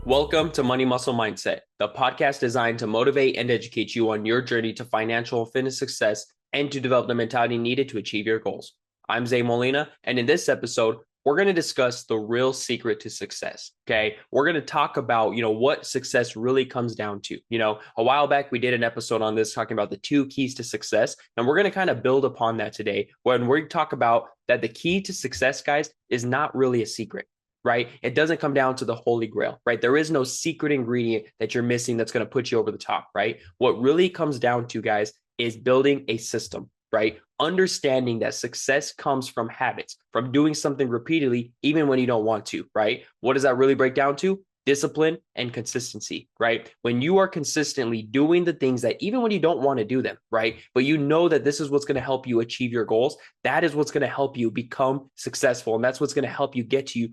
Welcome to Money Muscle Mindset, the podcast designed to motivate and educate you on your journey to financial and fitness success and to develop the mentality needed to achieve your goals. I'm Zay Molina, and in this episode, we're going to discuss the real secret to success. Okay. We're going to talk about, what success really comes down to. A while back, we did an episode on this talking about the 2 keys to success. And we're going to kind of build upon that today when we talk about that the key to success, guys, is not really a secret. Right? It doesn't come down to the holy grail, right? There is no secret ingredient that you're missing that's going to put you over the top, right? What really comes down to, guys, is building a system, right? Understanding that success comes from habits, from doing something repeatedly, even when you don't want to, right? What does that really break down to? Discipline and consistency, right? When you are consistently doing the things that even when you don't want to do them, right? But you know that this is what's going to help you achieve your goals. That is what's going to help you become successful. And that's what's going to help you get you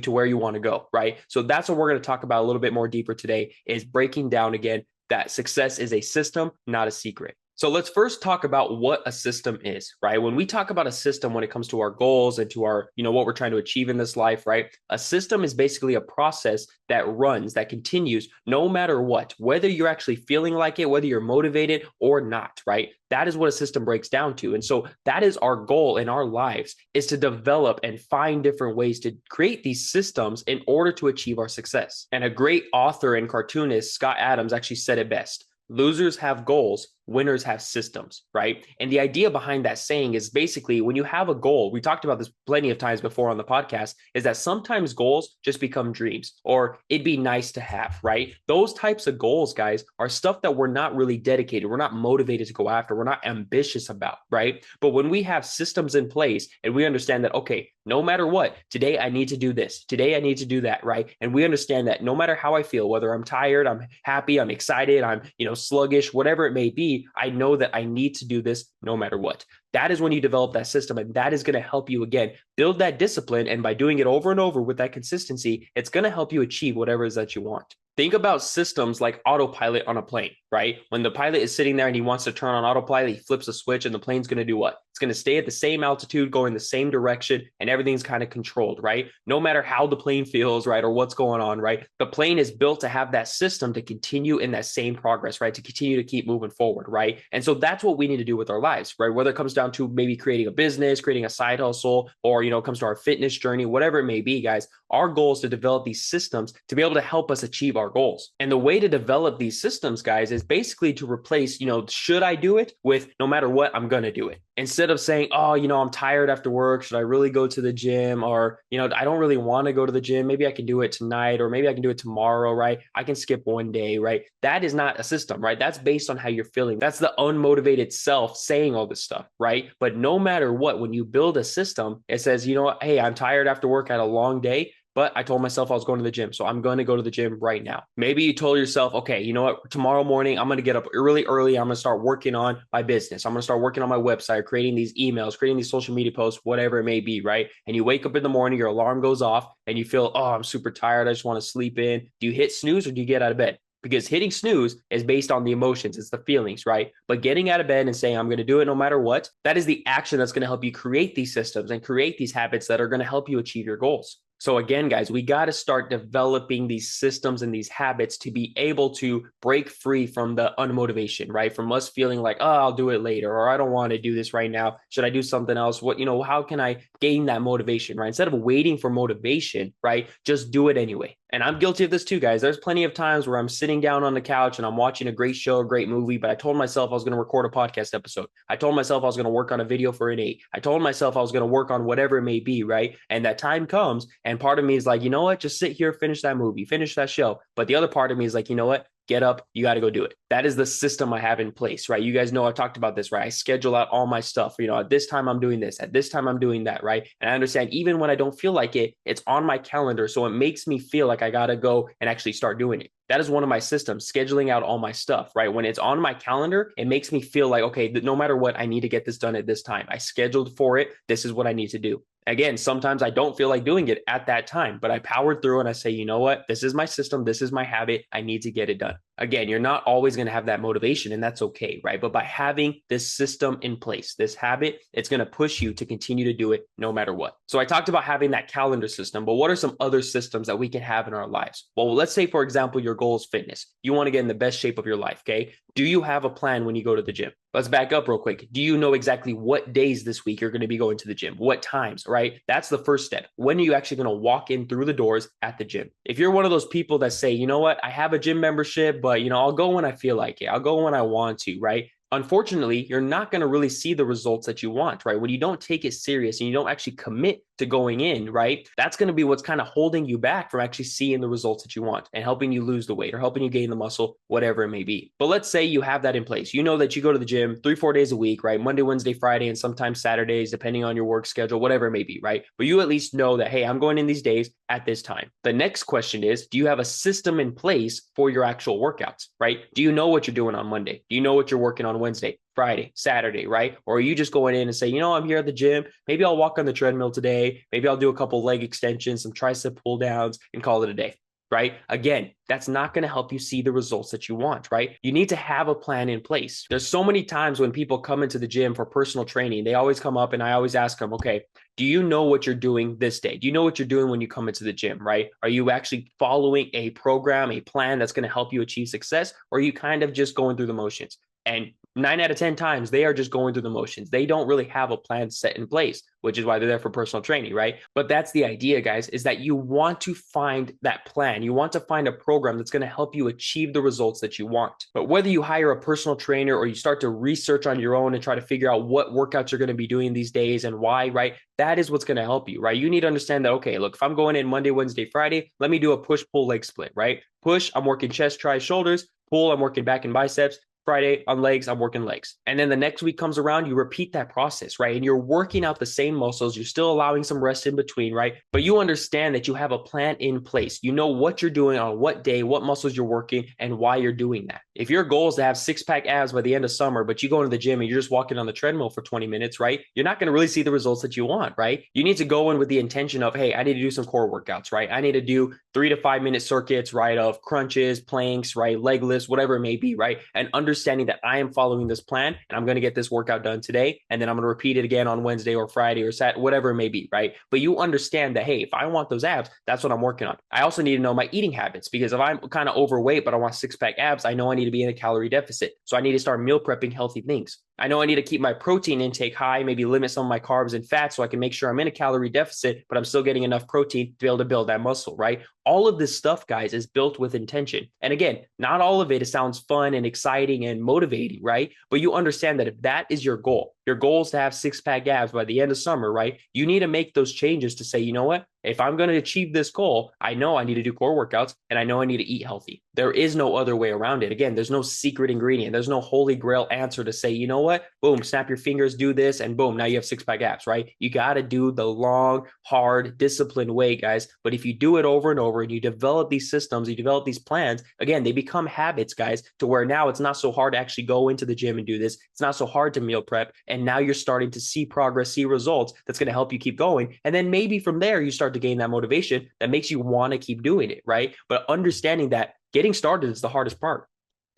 to where you want to go, right? So that's what we're going to talk about a little bit more deeper today, is breaking down again that success is a system, not a secret. So let's first talk about what a system is, right? When we talk about a system, when it comes to our goals and to our, what we're trying to achieve in this life, right? A system is basically a process that runs, that continues no matter what, whether you're actually feeling like it, whether you're motivated or not, right? That is what a system breaks down to. And so that is our goal in our lives, is to develop and find different ways to create these systems in order to achieve our success. And a great author and cartoonist, Scott Adams, actually said it best. Losers have goals, winners have systems, right? And the idea behind that saying is basically when you have a goal, we talked about this plenty of times before on the podcast, is that sometimes goals just become dreams, or it'd be nice to have, right? Those types of goals, guys, are stuff that we're not really dedicated. We're not motivated to go after. We're not ambitious about, right? But when we have systems in place and we understand that, okay, no matter what, today I need to do this. Today I need to do that, right? And we understand that no matter how I feel, whether I'm tired, I'm happy, I'm excited, I'm, sluggish, whatever it may be, I know that I need to do this no matter what. That is when you develop that system, and that is going to help you, again, build that discipline. And by doing it over and over with that consistency, it's going to help you achieve whatever it is that you want. Think about systems like autopilot on a plane, right? When the pilot is sitting there and he wants to turn on autopilot, he flips a switch and the plane's going to do what? It's going to stay at the same altitude, go in the same direction, and everything's kind of controlled, right? No matter how the plane feels, right, or what's going on, right? The plane is built to have that system to continue in that same progress, right? To continue to keep moving forward, right? And so that's what we need to do with our lives, right? Whether it comes down to maybe creating a business, creating a side hustle, or, it comes to our fitness journey, whatever it may be, guys, our goal is to develop these systems to be able to help us achieve our goals. And the way to develop these systems, guys, is basically to replace, should I do it with no matter what, I'm going to do it. Instead of saying, oh, I'm tired after work. Should I really go to the gym? Or, I don't really want to go to the gym. Maybe I can do it tonight, or maybe I can do it tomorrow, right? I can skip one day, right? That is not a system, right? That's based on how you're feeling. That's the unmotivated self saying all this stuff, right? But no matter what, when you build a system, it says, hey, I'm tired after work, I had a long day, but I told myself I was going to the gym. So I'm going to go to the gym right now. Maybe you told yourself, okay, you know what? Tomorrow morning, I'm going to get up really early. I'm going to start working on my business. I'm going to start working on my website, creating these emails, creating these social media posts, whatever it may be, right? And you wake up in the morning, your alarm goes off and you feel, oh, I'm super tired. I just want to sleep in. Do you hit snooze or do you get out of bed? Because hitting snooze is based on the emotions. It's the feelings, right? But getting out of bed and saying, I'm going to do it no matter what, that is the action that's going to help you create these systems and create these habits that are going to help you achieve your goals. So again, guys, we got to start developing these systems and these habits to be able to break free from the unmotivation, right? From us feeling like, oh, I'll do it later, or I don't want to do this right now. Should I do something else? How can I gain that motivation, right? Instead of waiting for motivation, right? Just do it anyway. And I'm guilty of this too, guys. There's plenty of times where I'm sitting down on the couch and I'm watching a great show, a great movie, but I told myself I was going to record a podcast episode. I told myself I was going to work on a video for an 8. I told myself I was going to work on whatever it may be, right? And that time comes and part of me is like, you know what? Just sit here, finish that movie, finish that show. But the other part of me is like, you know what? Get up, you got to go do it. That is the system I have in place, right? You guys know I talked about this, right? I schedule out all my stuff. At this time I'm doing this, at this time I'm doing that, right? And I understand even when I don't feel like it, it's on my calendar. So it makes me feel like I got to go and actually start doing it. That is one of my systems, scheduling out all my stuff, right? When it's on my calendar, it makes me feel like, okay, no matter what, I need to get this done at this time. I scheduled for it. This is what I need to do. Again, sometimes I don't feel like doing it at that time, but I powered through and I say, you know what? This is my system. This is my habit. I need to get it done. Again, you're not always going to have that motivation, and that's okay, right? But by having this system in place, this habit, it's going to push you to continue to do it no matter what. So I talked about having that calendar system, but what are some other systems that we can have in our lives? Well, let's say, for example, your goal is fitness. You want to get in the best shape of your life, okay? Do you have a plan when you go to the gym? Let's back up real quick. Do you know exactly what days this week you're going to be going to the gym? What times, right? That's the first step. When are you actually going to walk in through the doors at the gym? If you're one of those people that say, you know what, I have a gym membership, but I'll go when I feel like it. I'll go when I want to, right? Unfortunately, you're not going to really see the results that you want, right? When you don't take it serious and you don't actually commit to going in, right? That's going to be what's kind of holding you back from actually seeing the results that you want and helping you lose the weight or helping you gain the muscle, whatever it may be. But let's say you have that in place. You know that you go to the gym 3-4 days a week, right? Monday, Wednesday, Friday, and sometimes Saturdays, depending on your work schedule, whatever it may be, right? But you at least know that, hey, I'm going in these days at this time. The next question is, do you have a system in place for your actual workouts, right? Do you know what you're doing on Monday? Do you know what you're working on Wednesday, Friday, Saturday, right? Or are you just going in and say, I'm here at the gym. Maybe I'll walk on the treadmill today. Maybe I'll do a couple leg extensions, some tricep pull downs, and call it a day, right? Again, that's not going to help you see the results that you want, right? You need to have a plan in place. There's so many times when people come into the gym for personal training, they always come up and I always ask them, okay, do you know what you're doing this day? Do you know what you're doing when you come into the gym, right? Are you actually following a program, a plan that's going to help you achieve success? Or are you kind of just going through the motions? And 9 out of 10 times, they are just going through the motions. They don't really have a plan set in place, which is why they're there for personal training, right? But that's the idea, guys, is that you want to find that plan. You want to find a program that's going to help you achieve the results that you want. But whether you hire a personal trainer or you start to research on your own and try to figure out what workouts you're going to be doing these days and why, right? That is what's going to help you, right? You need to understand that, okay, look, if I'm going in Monday, Wednesday, Friday, let me do a push-pull leg split, right? Push, I'm working chest, tries, shoulders. Pull, I'm working back and biceps. Friday on legs, I'm working legs. And then the next week comes around, you repeat that process, right? And you're working out the same muscles. You're still allowing some rest in between, right? But you understand that you have a plan in place. You know what you're doing on what day, what muscles you're working, and why you're doing that. If your goal is to have six-pack abs by the end of summer, but you go into the gym and you're just walking on the treadmill for 20 minutes, right? You're not going to really see the results that you want, right? You need to go in with the intention of, hey, I need to do some core workouts, right? I need to do 3 to 5 minute circuits, right? Of crunches, planks, right? Leg lifts, whatever it may be, right? And understanding that I am following this plan and I'm going to get this workout done today. And then I'm going to repeat it again on Wednesday or Friday or Saturday, whatever it may be, right? But you understand that, hey, if I want those abs, that's what I'm working on. I also need to know my eating habits because if I'm kind of overweight, but I want six-pack abs, I know I need to be in a calorie deficit. So I need to start meal prepping healthy things. I know I need to keep my protein intake high, maybe limit some of my carbs and fats so I can make sure I'm in a calorie deficit, but I'm still getting enough protein to be able to build that muscle, right? All of this stuff, guys, is built with intention. And again, not all of it sounds fun and exciting and motivating, right? But you understand that if that is your goal is to have six-pack abs by the end of summer, right? You need to make those changes to say, you know what? If I'm going to achieve this goal, I know I need to do core workouts and I know I need to eat healthy. There is no other way around it. Again, there's no secret ingredient. There's no holy grail answer to say, you know what? Boom, snap your fingers, do this, and boom, now you have six-pack abs, right? You got to do the long, hard, disciplined way, guys. But if you do it over and over and you develop these systems, you develop these plans, again, they become habits, guys, to where now it's not so hard to actually go into the gym and do this. It's not so hard to meal prep. And now you're starting to see progress, see results that's going to help you keep going. And then maybe from there, you start to gain that motivation that makes you want to keep doing it, right? But understanding that getting started is the hardest part.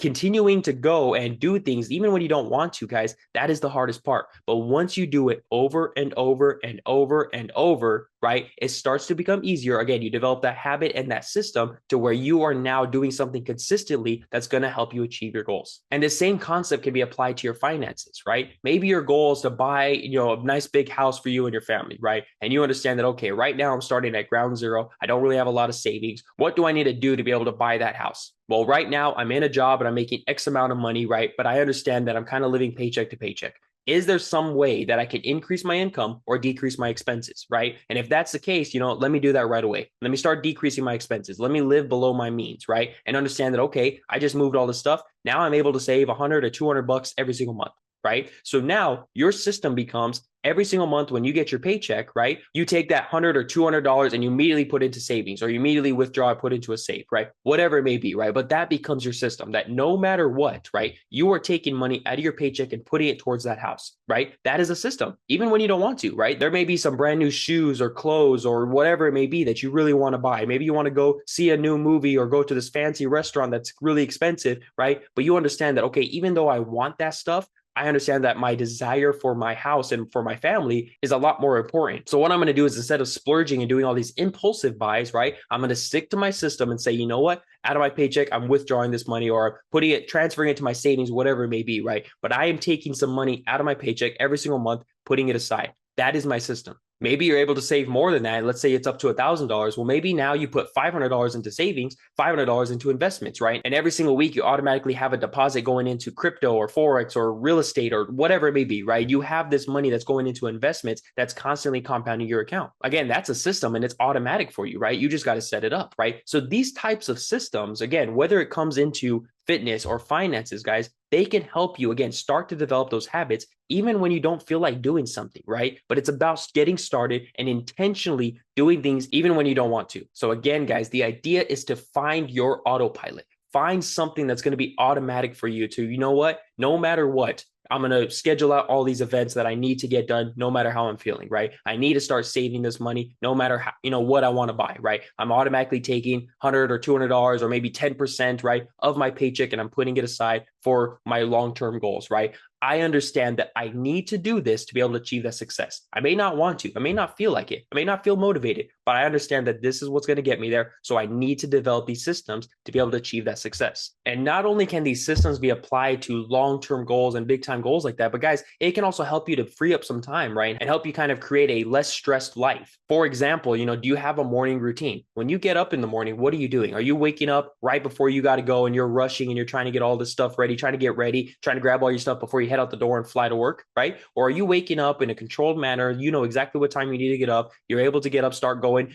Continuing to go and do things, even when you don't want to, guys, that is the hardest part. But once you do it over and over and over and over, right, it starts to become easier. Again, you develop that habit and that system to where you are now doing something consistently that's going to help you achieve your goals. And the same concept can be applied to your finances, right? Maybe your goal is to buy, a nice big house for you and your family, right? And you understand that, okay, right now I'm starting at ground zero. I don't really have a lot of savings. What do I need to do to be able to buy that house? Well, right now I'm in a job and I'm making X amount of money, right? But I understand that I'm kind of living paycheck to paycheck. Is there some way that I can increase my income or decrease my expenses, right? And if that's the case, let me do that right away. Let me start decreasing my expenses. Let me live below my means, right? And understand that, okay, I just moved all this stuff. Now I'm able to save 100 or 200 bucks every single month. right? So now your system becomes every single month when you get your paycheck, right? You take that $100 or $200 and you immediately put into savings, or you immediately withdraw and put into a safe, right? Whatever it may be, right? But that becomes your system, that no matter what, right? You are taking money out of your paycheck and putting it towards that house, right? That is a system, even when you don't want to, right? There may be some brand new shoes or clothes or whatever it may be that you really want to buy. Maybe you want to go see a new movie or go to this fancy restaurant that's really expensive, right? But you understand that, okay, even though I want that stuff, I understand that my desire for my house and for my family is a lot more important. So what I'm going to do is, instead of splurging and doing all these impulsive buys, right, I'm going to stick to my system and say, you know what, out of my paycheck, I'm withdrawing this money, or putting it, transferring it to my savings, whatever it may be, right? But I am taking some money out of my paycheck every single month, putting it aside. That is my system. Maybe you're able to save more than that. Let's say it's up to $1,000. Well, maybe now you put $500 into savings, $500 into investments, right? And every single week you automatically have a deposit going into crypto or Forex or real estate or whatever it may be, right? You have this money that's going into investments that's constantly compounding your account. Again, that's a system and it's automatic for you, right? You just got to set it up, right? So these types of systems, again, whether it comes into fitness or finances, guys, they can help you, again, start to develop those habits even when you don't feel like doing something, right? But it's about getting started and intentionally doing things even when you don't want to. So again, guys, the idea is to find your autopilot. Find something that's going to be automatic for you to, you know what, no matter what, I'm going to schedule out all these events that I need to get done, no matter how I'm feeling, right? I need to start saving this money, no matter how, what I want to buy, right? I'm automatically taking $100 or $200 or maybe 10%, right, of my paycheck, and I'm putting it aside for my long-term goals, right? I understand that I need to do this to be able to achieve that success. I may not want to, I may not feel like it, I may not feel motivated, but I understand that this is what's going to get me there. So I need to develop these systems to be able to achieve that success. And not only can these systems be applied to long-term goals and big time goals like that, but guys, it can also help you to free up some time, right? And help you kind of create a less stressed life. For example, do you have a morning routine? When you get up in the morning, what are you doing? Are you waking up right before you got to go and you're rushing and you're trying to get all this stuff ready, trying to get ready, trying to grab all your stuff before you head out the door and fly to work, right? Or are you waking up in a controlled manner? You know exactly what time you need to get up. You're able to get up, start going,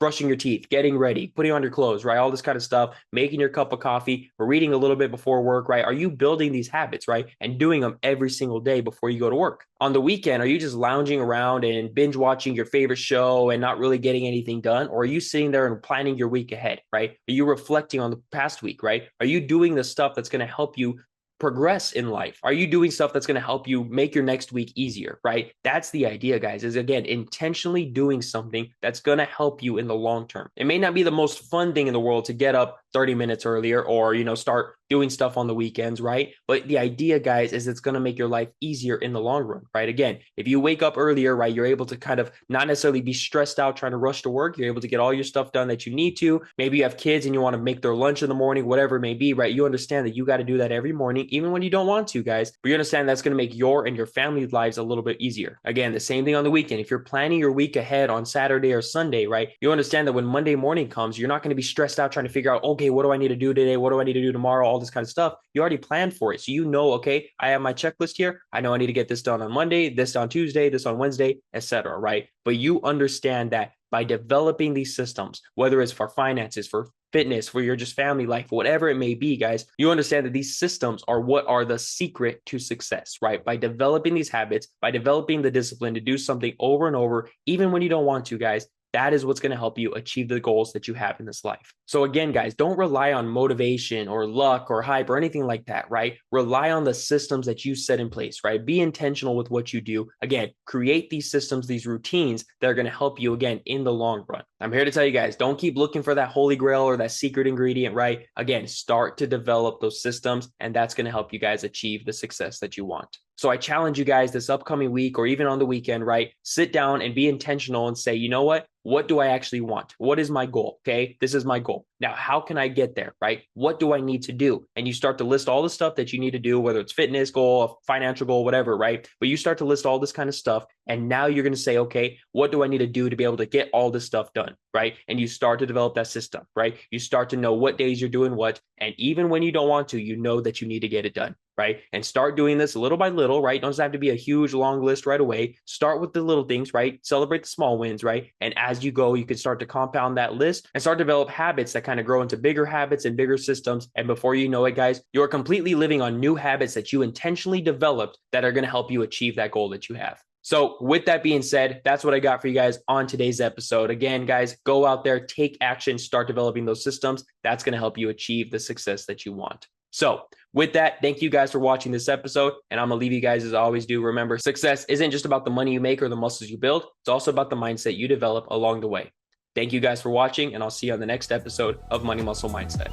brushing your teeth, getting ready, putting on your clothes, right? All this kind of stuff, making your cup of coffee, or reading a little bit before work, right? Are you building these habits, right? And doing them every single day before you go to work? On the weekend, are you just lounging around and binge watching your favorite show and not really getting anything done? Or are you sitting there and planning your week ahead, right? Are you reflecting on the past week, right? Are you doing the stuff that's going to help you progress in life? Are you doing stuff that's going to help you make your next week easier, right? That's the idea, guys, is again, intentionally doing something that's going to help you in the long term. It may not be the most fun thing in the world to get up 30 minutes earlier or, start doing stuff on the weekends, right? But the idea, guys, is it's going to make your life easier in the long run, right? Again, if you wake up earlier, right, you're able to kind of not necessarily be stressed out trying to rush to work. You're able to get all your stuff done that you need to. Maybe you have kids and you want to make their lunch in the morning, whatever it may be, right? You understand that you got to do that every morning, even when you don't want to, guys. But you understand that's going to make your and your family's lives a little bit easier. Again, the same thing on the weekend. If you're planning your week ahead on Saturday or Sunday, right, you understand that when Monday morning comes, you're not going to be stressed out trying to figure out, okay, what do I need to do today? What do I need to do tomorrow? All this kind of stuff. You already planned for it. So okay, I have my checklist here. I know I need to get this done on Monday, this on Tuesday, this on Wednesday, etc. Right? But you understand that by developing these systems, whether it's for finances, for fitness, for your just family life, whatever it may be, guys, you understand that these systems are what are the secret to success, right? By developing these habits, by developing the discipline to do something over and over, even when you don't want to, guys, that is what's going to help you achieve the goals that you have in this life. So again, guys, don't rely on motivation or luck or hype or anything like that, right? Rely on the systems that you set in place, right? Be intentional with what you do. Again, create these systems, these routines that are going to help you, again, in the long run. I'm here to tell you guys, don't keep looking for that holy grail or that secret ingredient, right? Again, start to develop those systems, and that's going to help you guys achieve the success that you want. So I challenge you guys this upcoming week or even on the weekend, right? Sit down and be intentional and say, you know what? What do I actually want? What is my goal? Okay, this is my goal. Now, how can I get there, right? What do I need to do? And you start to list all the stuff that you need to do, whether it's fitness goal, a financial goal, whatever, right? But you start to list all this kind of stuff. And now you're going to say, okay, what do I need to do to be able to get all this stuff done, right? And you start to develop that system, right? You start to know what days you're doing what. And even when you don't want to, you know that you need to get it done. right? And start doing this little by little, right? It doesn't have to be a huge long list right away. Start with the little things, right? Celebrate the small wins, right? And as you go, you can start to compound that list and start to develop habits that kind of grow into bigger habits and bigger systems. And before you know it, guys, you're completely living on new habits that you intentionally developed that are going to help you achieve that goal that you have. So with that being said, that's what I got for you guys on today's episode. Again, guys, go out there, take action, start developing those systems. That's going to help you achieve the success that you want. So with that, thank you guys for watching this episode. And I'm going to leave you guys as I always do. Remember, success isn't just about the money you make or the muscles you build. It's also about the mindset you develop along the way. Thank you guys for watching, and I'll see you on the next episode of Money Muscle Mindset.